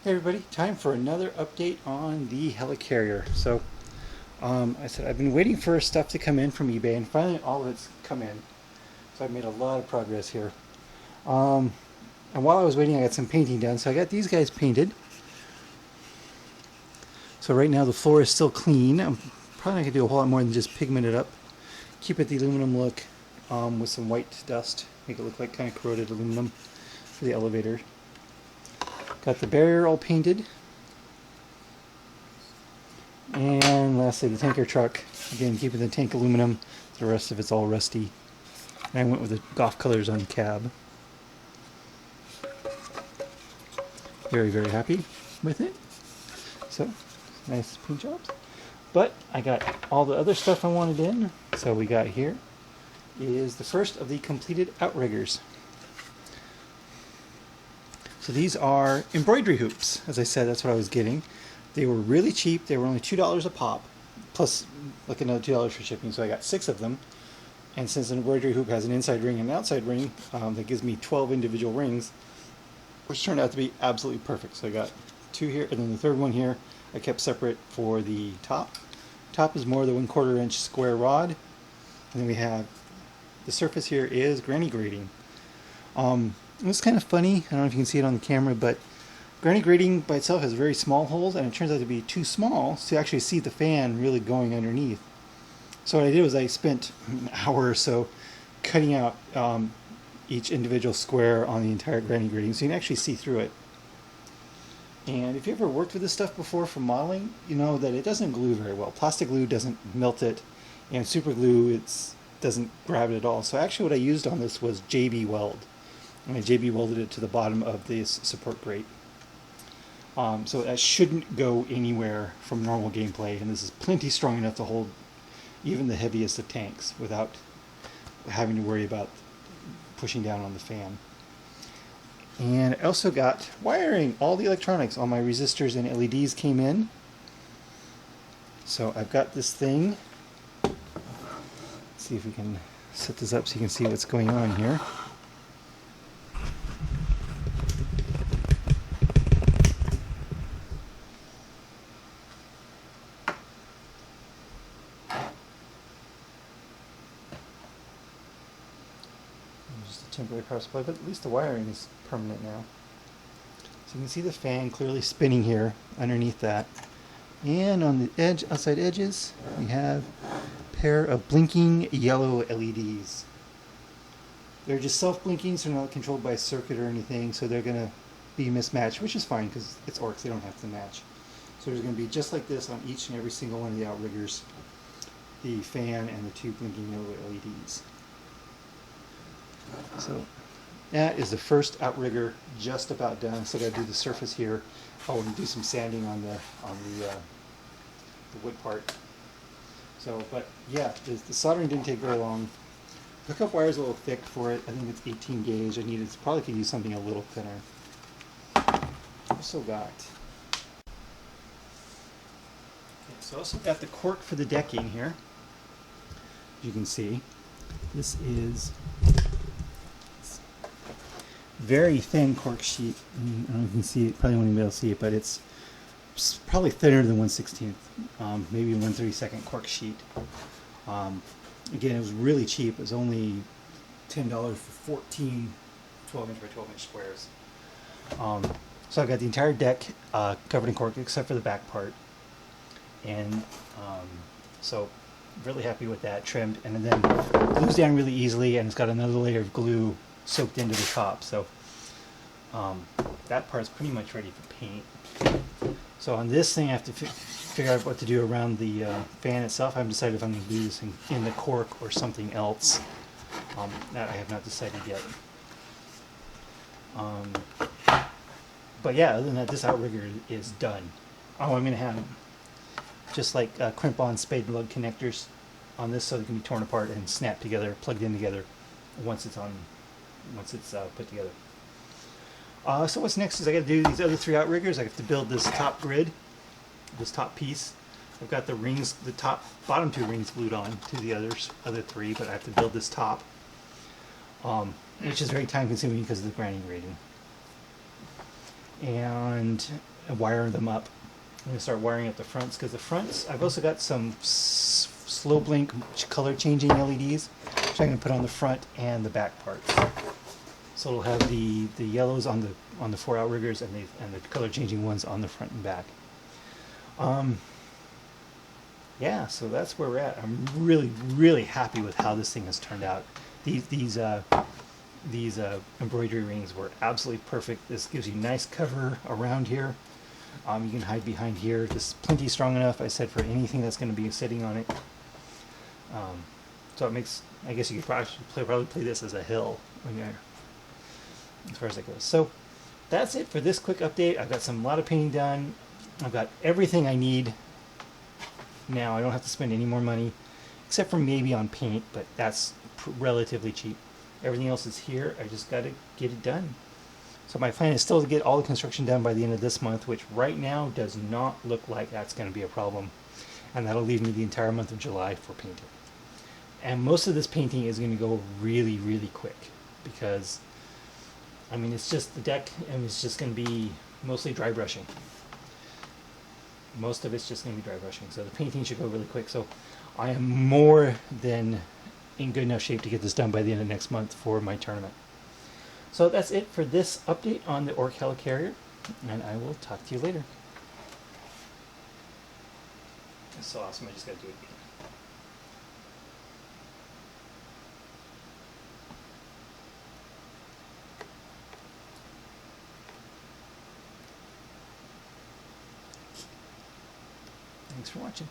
Hey everybody, time for another update on the Helicarrier. So, I said I've been waiting for stuff to come in from eBay, and finally all of it's come in. So I've made a lot of progress here. Um, and while I was waiting, I got some painting done. So I got these guys painted. So right now the floor is still clean. I'm probably not gonna do a whole lot more than just pigment it up. Keep it the aluminum look with some white dust. Make it look like kind of corroded aluminum for the elevator. Got the barrier all painted. And lastly, the tanker truck. Again, keeping the tank aluminum. The rest of it's all rusty. And I went with the golf colors on the cab. Very, very happy with it. So, nice paint jobs. But I got all the other stuff I wanted in. So we got here is the first of the completed outriggers. So these are embroidery hoops. As I said, that's what I was getting. They were really cheap. They were only $2 a pop, plus like another $2 for shipping. So I got 6 of them. And since an embroidery hoop has an inside ring and an outside ring, that gives me 12 individual rings, which turned out to be absolutely perfect. So I got 2 here, and then the third one here I kept separate for the top. Top is more the 1/4 inch square rod. And then we have the surface here is granny grating. It was kind of funny. I don't know if you can see it on the camera, but granny grating by itself has very small holes, and it turns out to be too small to actually see the fan really going underneath. So what I did was I spent an hour or so cutting out each individual square on the entire granny grating so you can actually see through it. And if you ever worked with this stuff before for modeling, you know that it doesn't glue very well. Plastic glue doesn't melt it, and super glue doesn't grab it at all. So actually what I used on this was JB Weld. And I JB welded it to the bottom of this support grate. So that shouldn't go anywhere from normal gameplay, and this is plenty strong enough to hold even the heaviest of tanks without having to worry about pushing down on the fan. And I also got wiring. All the electronics, all my resistors and LEDs came in. So I've got this thing. Let's see if we can set this up so you can see what's going on here. Just a temporary power supply, but at least the wiring is permanent now. So you can see the fan clearly spinning here underneath that. And on the edge, outside edges, we have a pair of blinking yellow LEDs. They're just self-blinking, so they're not controlled by a circuit or anything, so they're going to be mismatched, which is fine because it's Orks, they don't have to match. So there's going to be just like this on each and every single one of the outriggers, the fan and the 2 blinking yellow LEDs. So that is the first outrigger just about done. So I got to do the surface here. Oh, and do some sanding on the wood part. So, but yeah, the soldering didn't take very long. The hookup wire is a little thick for it. I think it's 18 gauge. Probably could use something a little thinner. Also got. Okay, so also got the cork for the decking here. As you can see, this is very thin cork sheet. I don't know if you can see it, probably won't even be able to see it, but it's probably thinner than 1/16, maybe 1/32 cork sheet. Again, it was really cheap. It was only $10 for 14 12-inch by 12-inch squares. So I got the entire deck covered in cork except for the back part, and so really happy with that, trimmed, and then glues down really easily, and it's got another layer of glue soaked into the top, so that part's pretty much ready for paint. So on this thing I have to figure out what to do around the fan itself. I haven't decided if I'm going to do this in the cork or something else. That I have not decided yet. But yeah, other than that, this outrigger is done. Oh, I'm going to have just like crimp-on spade lug connectors on this so they can be torn apart and snapped together, plugged in together once it's put together. So what's next is I got to do these other 3 outriggers. I have to build this top grid, this top piece. I've got the rings, the bottom 2 rings glued on to the other 3, but I have to build this top, which is very time consuming because of the grinding grating. And and wire them up. I'm going to start wiring up the fronts, because the fronts, I've also got some slow blink color changing LEDs, which I'm going to put on the front and the back parts. So it'll have the yellows on the 4 outriggers and the color changing ones on the front and back. Yeah, so that's where we're at. I'm really happy with how this thing has turned out. These embroidery rings were absolutely perfect. This gives you nice cover around here. You can hide behind here. Just plenty strong enough, I said, for anything that's going to be sitting on it. So it makes, I guess you could probably play this as a hill when you're, as far as that goes. So that's it for this quick update. I've got a lot of painting done. I've got everything I need now. I don't have to spend any more money, except for maybe on paint, but that's relatively cheap. Everything else is here. I just got to get it done. So my plan is still to get all the construction done by the end of this month, which right now does not look like that's going to be a problem. And that'll leave me the entire month of July for painting. And most of this painting is going to go really quick, because I mean, it's just the deck, and it's just going to be mostly dry brushing. Most of it's just going to be dry brushing, so the painting should go really quick. So I am more than in good enough shape to get this done by the end of next month for my tournament. So that's it for this update on the Ork Helicarrier, and I will talk to you later. It's so awesome, I just got to do it again. Thanks for watching.